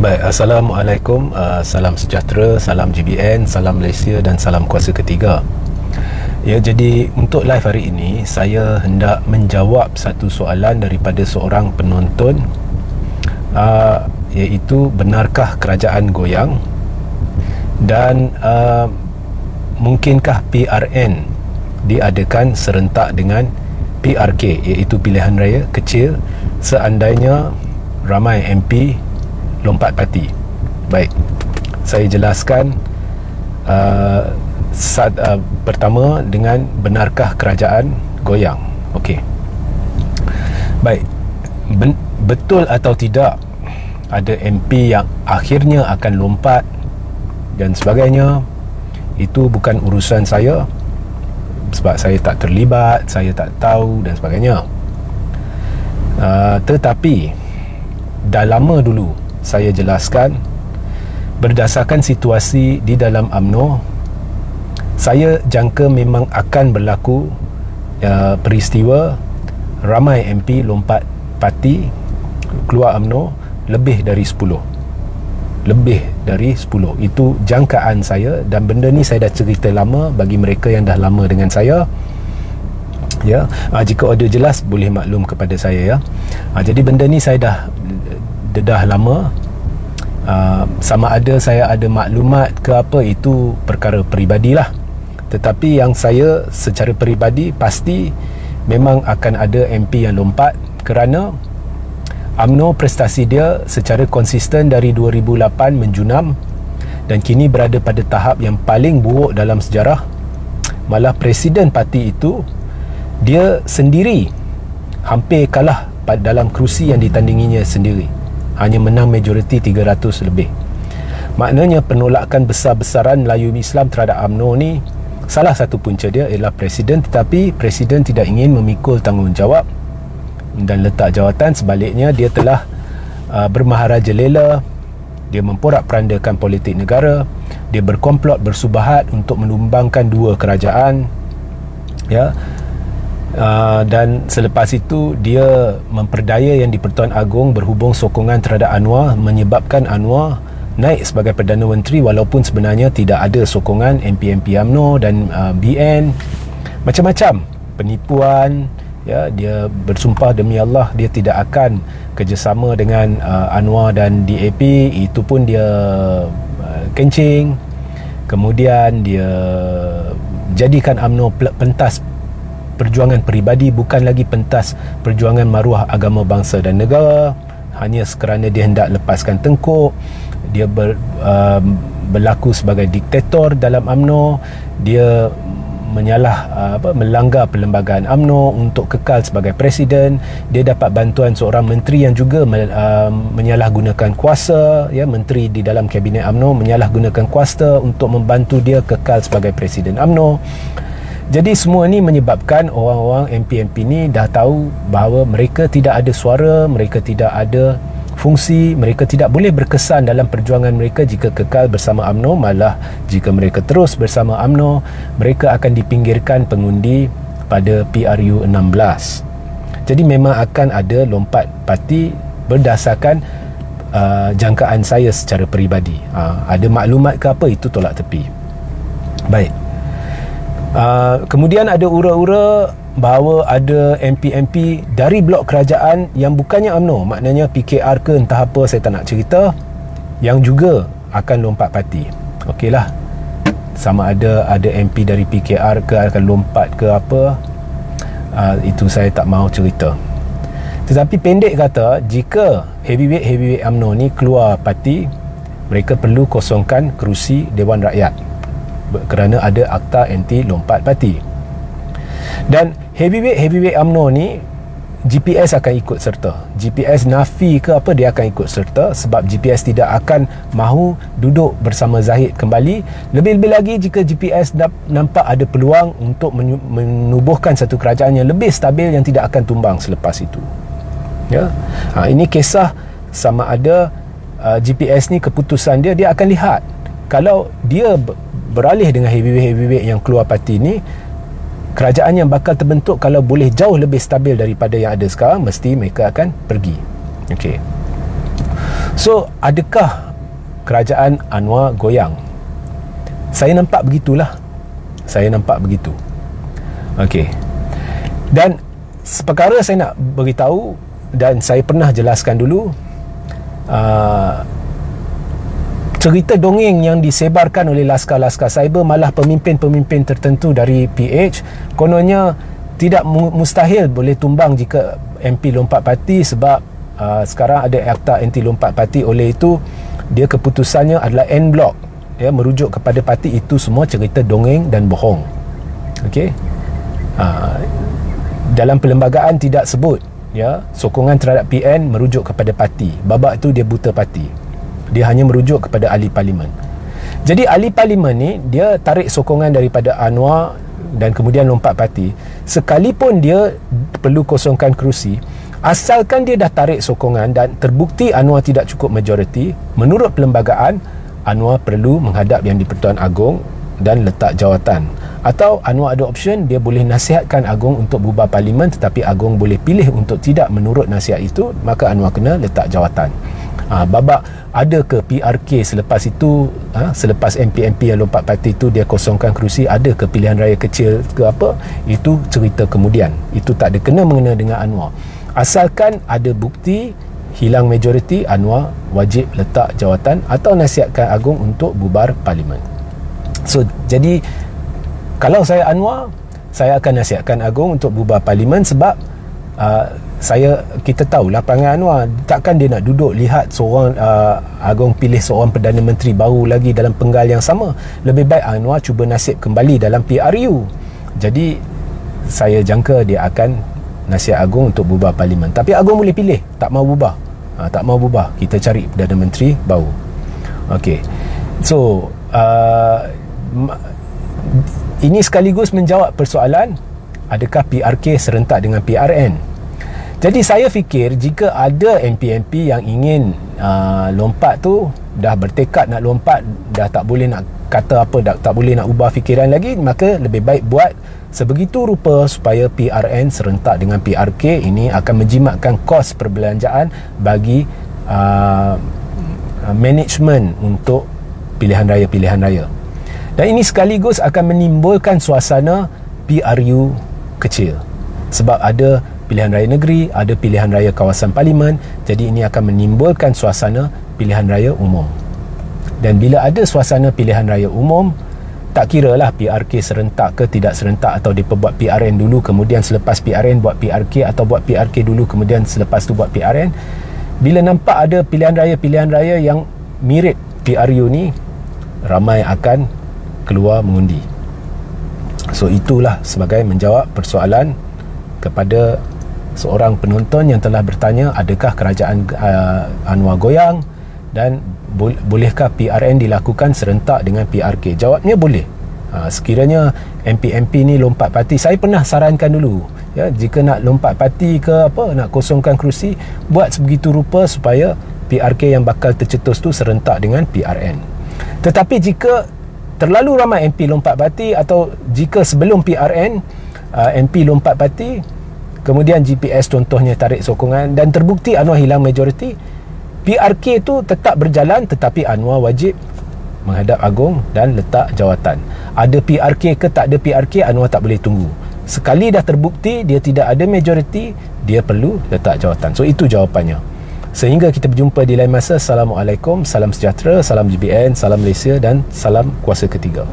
Baik, Assalamualaikum, salam sejahtera, salam GBN, salam Malaysia dan salam kuasa ketiga. Ya, jadi untuk live hari ini saya hendak menjawab satu soalan daripada seorang penonton, iaitu benarkah kerajaan goyang dan mungkinkah PRN diadakan serentak dengan PRK, iaitu pilihan raya kecil, seandainya ramai MP lompat parti. Baik, saya jelaskan pertama dengan benarkah kerajaan goyang. Okey. Baik, betul atau tidak ada MP yang akhirnya akan lompat dan sebagainya, itu bukan urusan saya, sebab saya tak terlibat, saya tak tahu dan sebagainya. Tetapi dah lama dulu saya jelaskan, berdasarkan situasi di dalam UMNO, saya jangka memang akan berlaku peristiwa ramai MP lompat parti keluar UMNO lebih dari 10. Itu jangkaan saya, dan benda ni saya dah cerita lama bagi mereka yang dah lama dengan saya. Ya, jika audio jelas boleh maklum kepada saya ya. Jadi benda ni saya dah lama, sama ada saya ada maklumat ke apa, itu perkara peribadilah. Tetapi yang saya secara peribadi pasti memang akan ada MP yang lompat, kerana UMNO prestasi dia secara konsisten dari 2008 menjunam dan kini berada pada tahap yang paling buruk dalam sejarah. Malah presiden parti itu dia sendiri hampir kalah dalam kerusi yang ditandinginya sendiri, hanya menang majoriti 300 lebih. Maknanya penolakan besar-besaran Melayu Islam terhadap UMNO ni, salah satu punca dia ialah presiden, tetapi presiden tidak ingin memikul tanggungjawab dan letak jawatan. Sebaliknya, dia telah bermaharaja lela, dia memporak-perandakan politik negara, dia berkomplot bersubahat untuk menumbangkan dua kerajaan, ya. Dan selepas itu dia memperdaya Yang di-Pertuan Agong berhubung sokongan terhadap Anwar, menyebabkan Anwar naik sebagai Perdana Menteri, walaupun sebenarnya tidak ada sokongan MP-MP UMNO dan BN. Macam-macam penipuan, ya. Dia bersumpah demi Allah dia tidak akan kerjasama dengan Anwar dan DAP, itu pun dia kencing. Kemudian dia jadikan UMNO pentas perjuangan peribadi, bukan lagi pentas perjuangan maruah agama, bangsa dan negara, hanya kerana dia hendak lepaskan Tengku. Dia berlaku sebagai diktator dalam UMNO. Dia melanggar perlembagaan UMNO untuk kekal sebagai presiden. Dia dapat bantuan seorang menteri yang juga menyalahgunakan kuasa, ya, menteri di dalam kabinet UMNO menyalahgunakan kuasa untuk membantu dia kekal sebagai presiden UMNO. Jadi semua ni menyebabkan orang-orang MP-MP ni dah tahu bahawa mereka tidak ada suara, mereka tidak ada fungsi, mereka tidak boleh berkesan dalam perjuangan mereka jika kekal bersama UMNO. Malah jika mereka terus bersama UMNO, mereka akan dipinggirkan pengundi pada PRU 16. Jadi memang akan ada lompat parti berdasarkan jangkaan saya secara peribadi. Ada maklumat ke apa, itu tolak tepi. Baik. Kemudian ada ura-ura bahawa ada MP-MP dari blok kerajaan yang bukannya UMNO, maknanya PKR ke entah apa, saya tak nak cerita, yang juga akan lompat parti. Okeylah, sama ada MP dari PKR ke akan lompat ke apa, itu saya tak mahu cerita. Tetapi pendek kata, jika heavyweight UMNO ni keluar parti, mereka perlu kosongkan kerusi Dewan Rakyat kerana ada akta anti lompat parti. Dan heavyweight UMNO ni GPS akan ikut serta. GPS nafi ke apa, dia akan ikut serta, sebab GPS tidak akan mahu duduk bersama Zahid kembali. Lebih-lebih lagi jika GPS nampak ada peluang untuk menubuhkan satu kerajaan yang lebih stabil, yang tidak akan tumbang selepas itu, ya. Ini kisah sama ada GPS ni, keputusan dia akan lihat, kalau dia beralih dengan heavyweight yang keluar parti ni, kerajaan yang bakal terbentuk kalau boleh jauh lebih stabil daripada yang ada sekarang, mesti mereka akan pergi. Okey. So adakah kerajaan Anwar goyang? Saya nampak begitulah. Saya nampak begitu. Okey. Dan perkara saya nak beritahu, dan saya pernah jelaskan dulu, cerita dongeng yang disebarkan oleh laskar-laskar cyber, malah pemimpin-pemimpin tertentu dari PH, kononnya tidak mustahil boleh tumbang jika MP lompat parti, sebab sekarang ada akta anti lompat parti. Oleh itu dia keputusannya adalah en bloc, ya, merujuk kepada parti. Itu semua cerita dongeng dan bohong. Okey. Dalam perlembagaan tidak sebut, ya, sokongan terhadap PN merujuk kepada parti. Babak tu dia buta parti. Dia hanya merujuk kepada ahli parlimen. Jadi ahli parlimen ni dia tarik sokongan daripada Anwar dan kemudian lompat parti. Sekalipun dia perlu kosongkan kerusi, asalkan dia dah tarik sokongan dan terbukti Anwar tidak cukup majoriti, menurut perlembagaan Anwar perlu menghadap Yang di-Pertuan Agong dan letak jawatan. Atau Anwar ada option, dia boleh nasihatkan Agong untuk bubar parlimen, tetapi Agong boleh pilih untuk tidak menurut nasihat itu, maka Anwar kena letak jawatan. Babak ada ke PRK selepas itu, selepas MP-MP yang lompat parti itu dia kosongkan kerusi, ada ke pilihan raya kecil ke apa, itu cerita kemudian. Itu tak ada kena-mengena dengan Anwar. Asalkan ada bukti hilang majoriti, Anwar wajib letak jawatan atau nasihatkan Agong untuk bubar parlimen. So jadi kalau saya Anwar, saya akan nasihatkan Agong untuk bubar parlimen, sebab kita tahulah perangai Anwar. Takkan dia nak duduk lihat seorang Agong pilih seorang Perdana Menteri baru lagi dalam penggal yang sama. Lebih baik Anwar cuba nasib kembali dalam PRU. Jadi saya jangka dia akan nasihat Agong untuk bubar parlimen. Tapi Agong boleh pilih, tak mau bubar. Tak mau bubar, kita cari Perdana Menteri baru. Okey. So ini sekaligus menjawab persoalan, adakah PRK serentak dengan PRN. Jadi saya fikir jika ada MP-MP yang ingin lompat tu, dah bertekad nak lompat, dah tak boleh nak kata apa, dah tak boleh nak ubah fikiran lagi, maka lebih baik buat sebegitu rupa supaya PRN serentak dengan PRK. Ini akan menjimatkan kos perbelanjaan bagi management untuk pilihan raya. Dan ini sekaligus akan menimbulkan suasana PRU kecil, sebab ada pilihan raya negeri, ada pilihan raya kawasan parlimen. Jadi ini akan menimbulkan suasana pilihan raya umum. Dan bila ada suasana pilihan raya umum, tak kiralah PRK serentak ke tidak serentak, atau dia buat PRN dulu kemudian selepas PRN buat PRK, atau buat PRK dulu kemudian selepas tu buat PRN. Bila nampak ada pilihan raya yang mirip PRU ni, ramai akan keluar mengundi. So itulah sebagai menjawab persoalan kepada seorang penonton yang telah bertanya, adakah kerajaan Anwar goyang dan bolehkah PRN dilakukan serentak dengan PRK? Jawabnya boleh. Sekiranya MP-MP ni lompat parti, saya pernah sarankan dulu, ya, jika nak lompat parti ke apa, nak kosongkan kerusi, buat sebegitu rupa supaya PRK yang bakal tercetus tu serentak dengan PRN. Tetapi jika terlalu ramai MP lompat parti, atau jika sebelum PRN MP lompat parti, kemudian GPS contohnya tarik sokongan dan terbukti Anwar hilang majoriti, PRK tu tetap berjalan, tetapi Anwar wajib menghadap Agong dan letak jawatan. Ada PRK ke tak ada PRK, Anwar tak boleh tunggu. Sekali dah terbukti dia tidak ada majoriti, dia perlu letak jawatan. So itu jawapannya. Sehingga kita berjumpa di lain masa. Assalamualaikum, salam sejahtera, salam GBN, salam Malaysia dan salam kuasa ketiga.